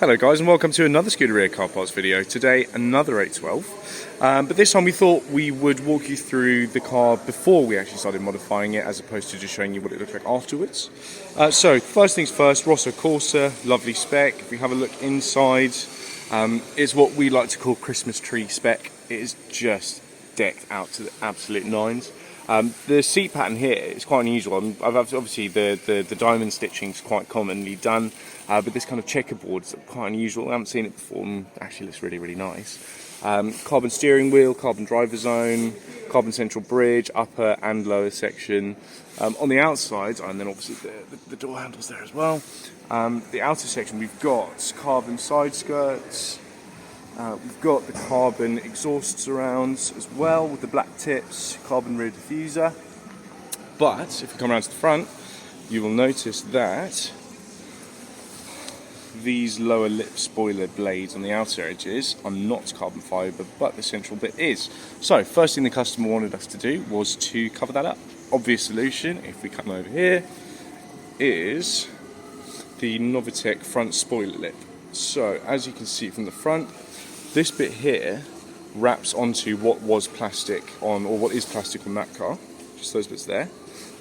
Hello guys, and welcome to another Scuderia car parts video. Today another 812, but this time we thought we would walk you through the car before we actually started modifying it, as opposed to just showing you what it looked like afterwards. So first things first, Rosso Corsa, lovely spec. If we have a look inside, it's what we like to call Christmas tree spec. It is just decked out to the absolute nines. The seat pattern here is quite unusual. Obviously the diamond stitching is quite commonly done, but this kind of checkerboard is quite unusual. I haven't seen it before, and actually looks really, really nice. Carbon steering wheel, carbon driver zone, carbon central bridge, upper and lower section. On the outside, and then obviously the door handles there as well. The outer section, we've got carbon side skirts. We've got the carbon exhaust surrounds as well with the black tips, carbon rear diffuser. But if you come around to the front, you will notice that these lower lip spoiler blades on the outer edges are not carbon fibre, but the central bit is. So first thing the customer wanted us to do was to cover that up. Obvious solution, if we come over here, is the Novitec front spoiler lip. So as you can see from the front, this bit here wraps onto what was plastic on, or what is plastic on that car, just those bits there,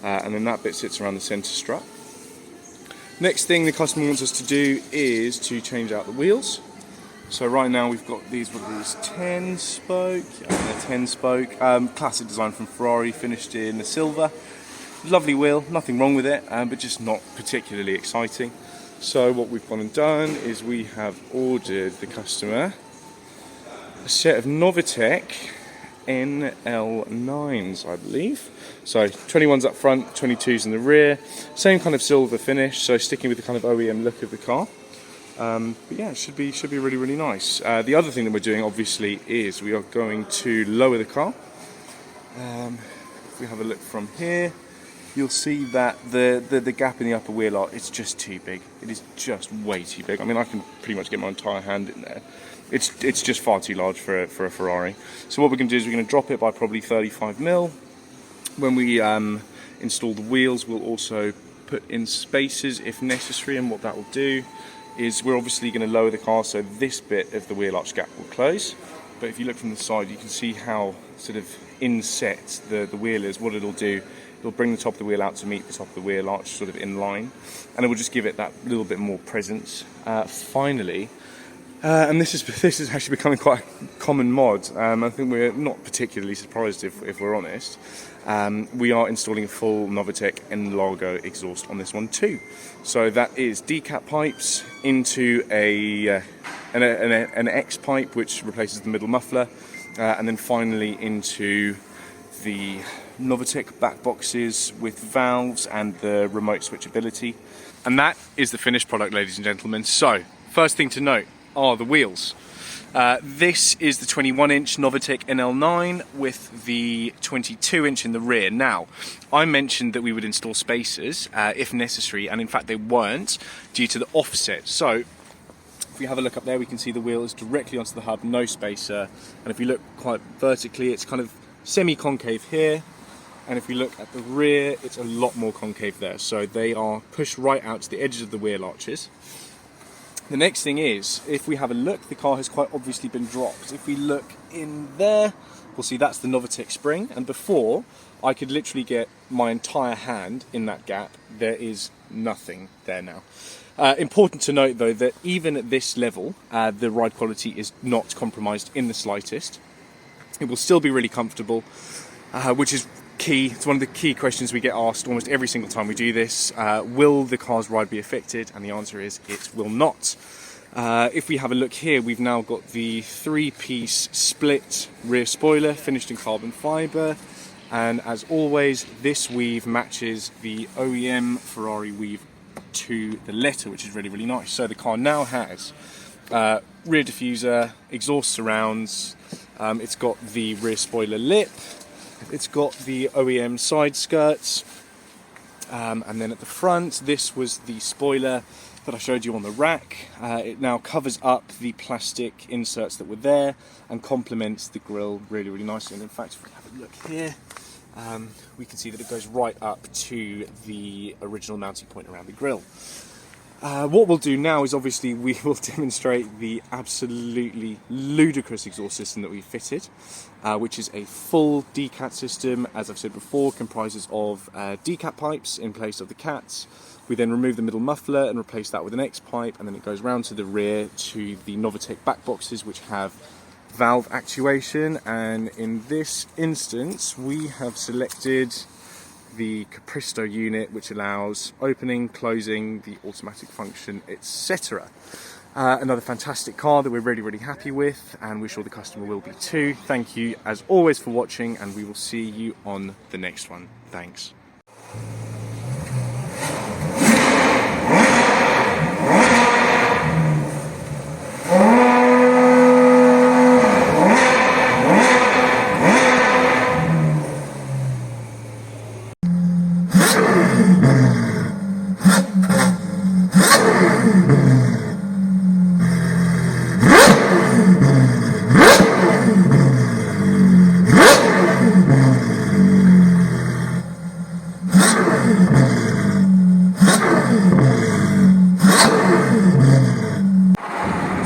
and then that bit sits around the centre strut. Next thing the customer wants us to do is to change out the wheels. So right now we've got these 10 spoke, they're 10 spoke, classic design from Ferrari, finished in the silver. Lovely wheel, nothing wrong with it, but just not particularly exciting. So what we've gone and done is we have ordered the customer a set of Novitec NL9s, I believe. So 21s up front, 22s in the rear. Same kind of silver finish, so sticking with the kind of OEM look of the car. But yeah, it should be really, really nice. The other thing that we're doing, obviously, is we are going to lower the car. If we have a look from here, you'll see that the gap in the upper wheel arch, it's just too big. It is just way too big. I mean, I can pretty much get my entire hand in there. It's just far too large for a Ferrari. So what we're going to do is we're going to drop it by probably 35mm. When we install the wheels, we'll also put in spacers if necessary, and what that will do is we're obviously going to lower the car so this bit of the wheel arch gap will close. But if you look from the side, you can see how sort of inset the wheel is. What it'll do, it'll bring the top of the wheel out to meet the top of the wheel arch sort of in line, and it will just give it that little bit more presence. Finally, and this is actually becoming quite a common mod. I think we're not particularly surprised if we're honest. We are installing a full Novitec LARGO exhaust on this one too. So that is decat pipes into an X pipe, which replaces the middle muffler, and then finally into the Novitec back boxes with valves and the remote switchability. And that is the finished product, ladies and gentlemen. So first thing to note are the wheels. This is the 21-inch Novitec NL9 with the 22-inch in the rear. Now, I mentioned that we would install spacers if necessary, and in fact they weren't, due to the offset. So if we have a look up there, we can see the wheel is directly onto the hub, no spacer. And if you look quite vertically, it's kind of semi-concave here. And if we look at the rear, it's a lot more concave there. So they are pushed right out to the edges of the wheel arches. The next thing is, if we have a look, the car has quite obviously been dropped. If we look in there, we'll see that's the Novitec spring. And before, I could literally get my entire hand in that gap. There is nothing there now. Important to note, though, that even at this level, the ride quality is not compromised in the slightest. It will still be really comfortable, which is key. It's one of the key questions we get asked almost every single time we do this. Will the car's ride be affected? And the answer is it will not. If we have a look here, we've now got the 3-piece split rear spoiler finished in carbon fibre, and as always, this weave matches the OEM Ferrari weave to the letter, which is really, really nice. So the car now has rear diffuser, exhaust surrounds, it's got the rear spoiler lip, it's got the OEM side skirts, and then at the front, this was the spoiler that I showed you on the rack. It now covers up the plastic inserts that were there and complements the grille really, really nicely. And in fact, if we have a look here, we can see that it goes right up to the original mounting point around the grille. What we'll do now is obviously we will demonstrate the absolutely ludicrous exhaust system that we fitted, which is a full decat system. As I've said before, comprises of decat pipes in place of the cats. We then remove the middle muffler and replace that with an X pipe, and then it goes round to the rear to the Novitec back boxes, which have valve actuation. And in this instance, we have selected the Capristo unit, which allows opening, closing, the automatic function, etc. Another fantastic car that we're really happy with, and we're sure the customer will be too. Thank you as always for watching, and we will see you on the next one. Thanks.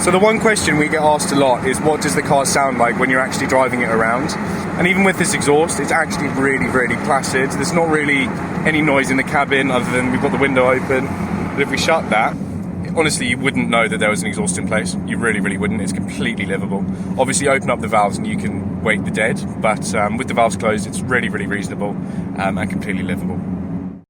So the one question we get asked a lot is, what does the car sound like when you're actually driving it around? And even with this exhaust, it's actually really placid. There's not really any noise in the cabin other than we've got the window open. But if we shut that, honestly, you wouldn't know that there was an exhaust in place. You really wouldn't. It's completely livable. Obviously, open up the valves and you can wake the dead, but with the valves closed, it's really reasonable and completely livable.